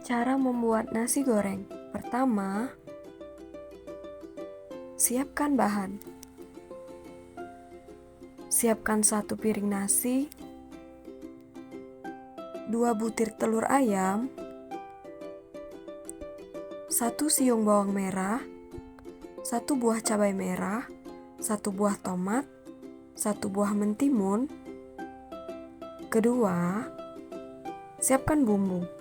Cara membuat nasi goreng. Pertama, siapkan bahan. Siapkan 1 piring nasi, 2 butir telur ayam, 1 siung bawang merah, 1 buah cabai merah, 1 buah tomat, 1 buah mentimun. Kedua, siapkan bumbu.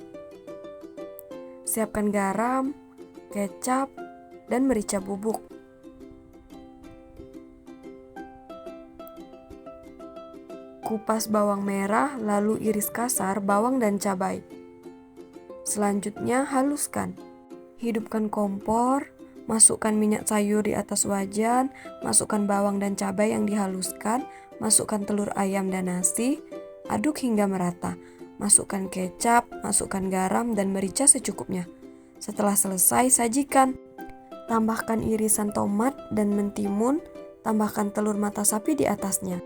Siapkan garam, kecap, dan merica bubuk. Kupas bawang merah, lalu iris kasar bawang dan cabai. Selanjutnya haluskan. Hidupkan kompor, masukkan minyak sayur di atas wajan, masukkan bawang dan cabai yang dihaluskan, masukkan telur ayam dan nasi, aduk hingga merata. Masukkan kecap, masukkan garam dan merica secukupnya. Setelah selesai, sajikan. Tambahkan irisan tomat dan mentimun, tambahkan telur mata sapi di atasnya.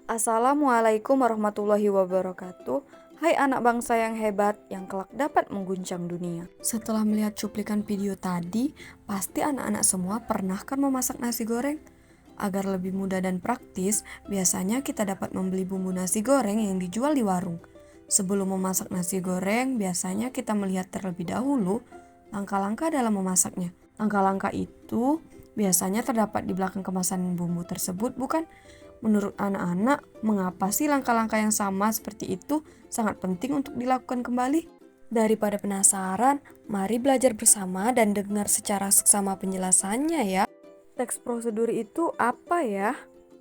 Assalamualaikum warahmatullahi wabarakatuh. Hai anak bangsa yang hebat yang kelak dapat mengguncang dunia. Setelah melihat cuplikan video tadi, pasti anak-anak semua pernah kan memasak nasi goreng? Agar lebih mudah dan praktis, biasanya kita dapat membeli bumbu nasi goreng yang dijual di warung. Sebelum memasak nasi goreng, biasanya kita melihat terlebih dahulu langkah-langkah dalam memasaknya. Langkah-langkah itu biasanya terdapat di belakang kemasan bumbu tersebut, bukan? Menurut anak-anak, mengapa sih langkah-langkah yang sama seperti itu sangat penting untuk dilakukan kembali? Daripada penasaran, mari belajar bersama dan dengar secara seksama penjelasannya ya. Teks prosedur itu apa ya?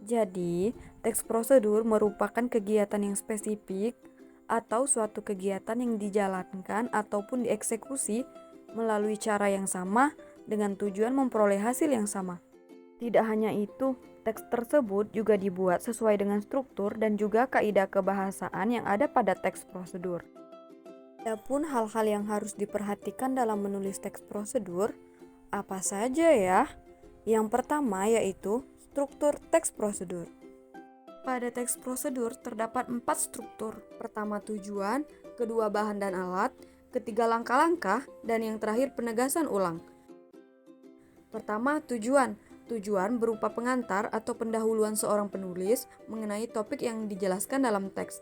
Jadi, teks prosedur merupakan kegiatan yang spesifik atau suatu kegiatan yang dijalankan ataupun dieksekusi melalui cara yang sama dengan tujuan memperoleh hasil yang sama. Tidak hanya itu, teks tersebut juga dibuat sesuai dengan struktur dan juga kaidah kebahasaan yang ada pada teks prosedur. Adapun hal-hal yang harus diperhatikan dalam menulis teks prosedur, apa saja ya? Yang pertama yaitu struktur teks prosedur. Pada teks prosedur terdapat 4 struktur. Pertama tujuan, kedua bahan dan alat, ketiga langkah-langkah, dan yang terakhir penegasan ulang. Pertama tujuan. Tujuan berupa pengantar atau pendahuluan seorang penulis mengenai topik yang dijelaskan dalam teks.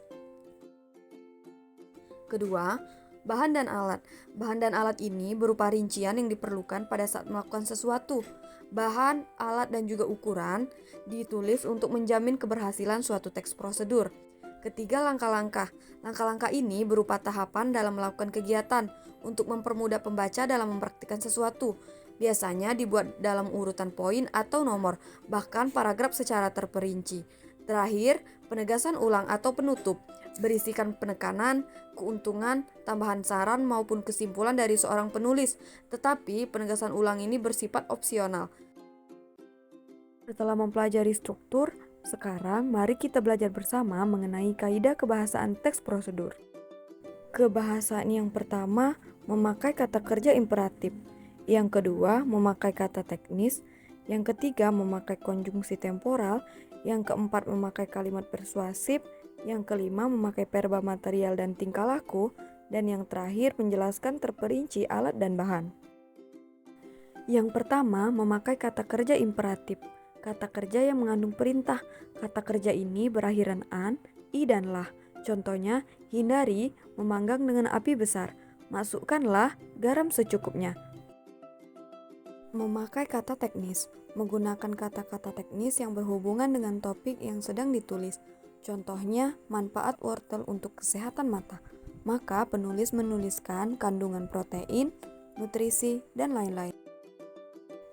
Kedua, bahan dan alat. Bahan dan alat ini berupa rincian yang diperlukan pada saat melakukan sesuatu. Bahan, alat, dan juga ukuran ditulis untuk menjamin keberhasilan suatu teks prosedur. Ketiga, langkah-langkah. Langkah-langkah ini berupa tahapan dalam melakukan kegiatan untuk mempermudah pembaca dalam mempraktikkan sesuatu. Biasanya dibuat dalam urutan poin atau nomor, bahkan paragraf secara terperinci. Terakhir, penegasan ulang atau penutup, berisikan penekanan, keuntungan, tambahan saran maupun kesimpulan dari seorang penulis, tetapi penegasan ulang ini bersifat opsional. Setelah mempelajari struktur, sekarang mari kita belajar bersama mengenai kaidah kebahasaan teks prosedur. Kebahasaan yang pertama memakai kata kerja imperatif, yang kedua memakai kata teknis, yang ketiga memakai konjungsi temporal, yang keempat memakai kalimat persuasif, yang kelima memakai verba material dan tingkah laku, dan yang terakhir menjelaskan terperinci alat dan bahan. Yang pertama memakai kata kerja imperatif. Kata kerja yang mengandung perintah. Kata kerja ini berakhiran an, i, dan lah. Contohnya, hindari memanggang dengan api besar. Masukkanlah garam secukupnya. Memakai kata teknis. Menggunakan kata-kata teknis yang berhubungan dengan topik yang sedang ditulis. Contohnya, manfaat wortel untuk kesehatan mata. Maka penulis menuliskan kandungan protein, nutrisi, dan lain-lain.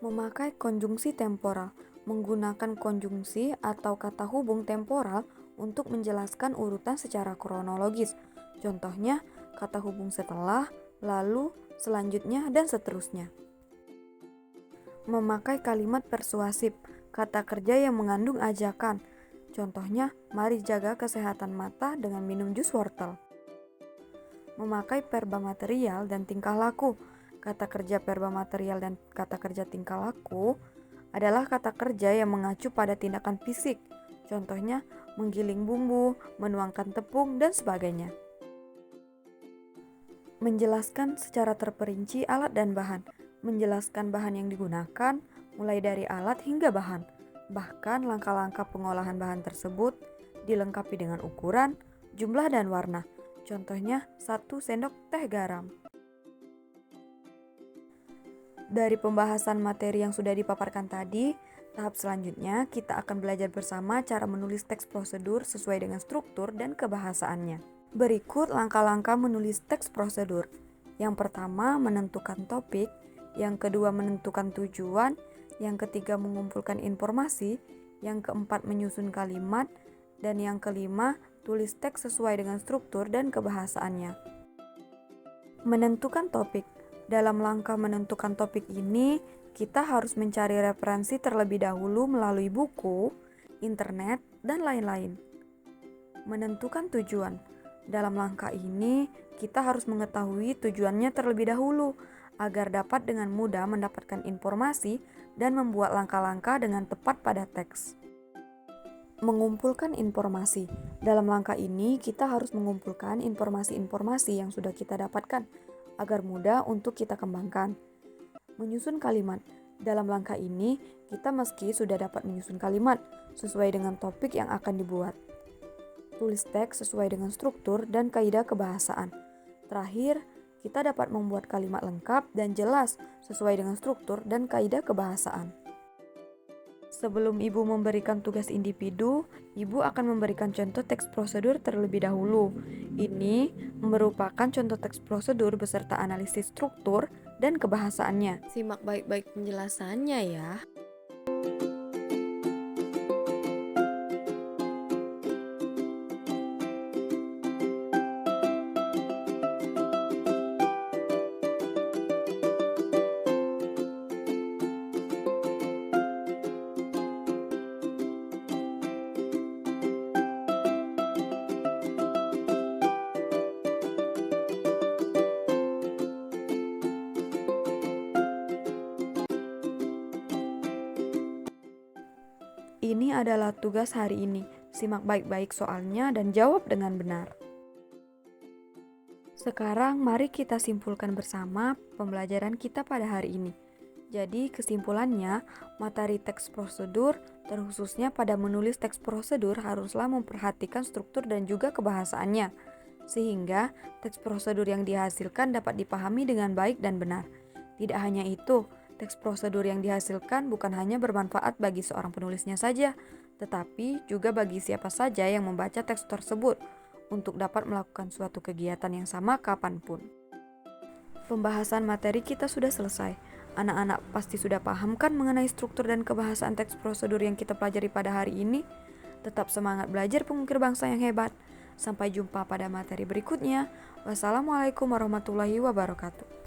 Memakai konjungsi temporal. Menggunakan konjungsi atau kata hubung temporal untuk menjelaskan urutan secara kronologis. Contohnya, kata hubung setelah, lalu, selanjutnya, dan seterusnya. Memakai kalimat persuasif, kata kerja yang mengandung ajakan. Contohnya, mari jaga kesehatan mata dengan minum jus wortel. Memakai verba material dan tingkah laku. Kata kerja verba material dan kata kerja tingkah laku adalah kata kerja yang mengacu pada tindakan fisik. Contohnya, menggiling bumbu, menuangkan tepung, dan sebagainya. Menjelaskan secara terperinci alat dan bahan, menjelaskan bahan yang digunakan, mulai dari alat hingga bahan, bahkan langkah-langkah pengolahan bahan tersebut, dilengkapi dengan ukuran, jumlah dan warna. Contohnya 1 sendok teh garam. Dari pembahasan materi yang sudah dipaparkan tadi, tahap selanjutnya kita akan belajar bersama cara menulis teks prosedur sesuai dengan struktur dan kebahasaannya. Berikut langkah-langkah menulis teks prosedur. Yang pertama, menentukan topik. Yang kedua, menentukan tujuan. Yang ketiga, mengumpulkan informasi. Yang keempat, menyusun kalimat. Dan yang kelima, tulis teks sesuai dengan struktur dan kebahasaannya. Menentukan topik. Dalam langkah menentukan topik ini, kita harus mencari referensi terlebih dahulu melalui buku, internet, dan lain-lain. Menentukan tujuan. Dalam langkah ini, kita harus mengetahui tujuannya terlebih dahulu agar dapat dengan mudah mendapatkan informasi dan membuat langkah-langkah dengan tepat pada teks. Mengumpulkan informasi. Dalam langkah ini, kita harus mengumpulkan informasi-informasi yang sudah kita dapatkan agar mudah untuk kita kembangkan. Menyusun kalimat. Dalam langkah ini, kita meski sudah dapat menyusun kalimat sesuai dengan topik yang akan dibuat. Tulis teks sesuai dengan struktur dan kaidah kebahasaan. Terakhir, kita dapat membuat kalimat lengkap dan jelas sesuai dengan struktur dan kaidah kebahasaan. Sebelum Ibu memberikan tugas individu, Ibu akan memberikan contoh teks prosedur terlebih dahulu. Ini merupakan contoh teks prosedur beserta analisis struktur dan kebahasaannya. Simak baik-baik penjelasannya ya. Ini adalah tugas hari ini. Simak baik-baik soalnya dan jawab dengan benar. Sekarang mari kita simpulkan bersama pembelajaran kita pada hari ini. Jadi kesimpulannya, materi teks prosedur, terkhususnya pada menulis teks prosedur haruslah memperhatikan struktur dan juga kebahasaannya, sehingga teks prosedur yang dihasilkan dapat dipahami dengan baik dan benar. Tidak hanya itu, teks prosedur yang dihasilkan bukan hanya bermanfaat bagi seorang penulisnya saja, tetapi juga bagi siapa saja yang membaca teks tersebut untuk dapat melakukan suatu kegiatan yang sama kapanpun. Pembahasan materi kita sudah selesai. Anak-anak pasti sudah paham kan mengenai struktur dan kebahasaan teks prosedur yang kita pelajari pada hari ini? Tetap semangat belajar pengukir bangsa yang hebat. Sampai jumpa pada materi berikutnya. Wassalamualaikum warahmatullahi wabarakatuh.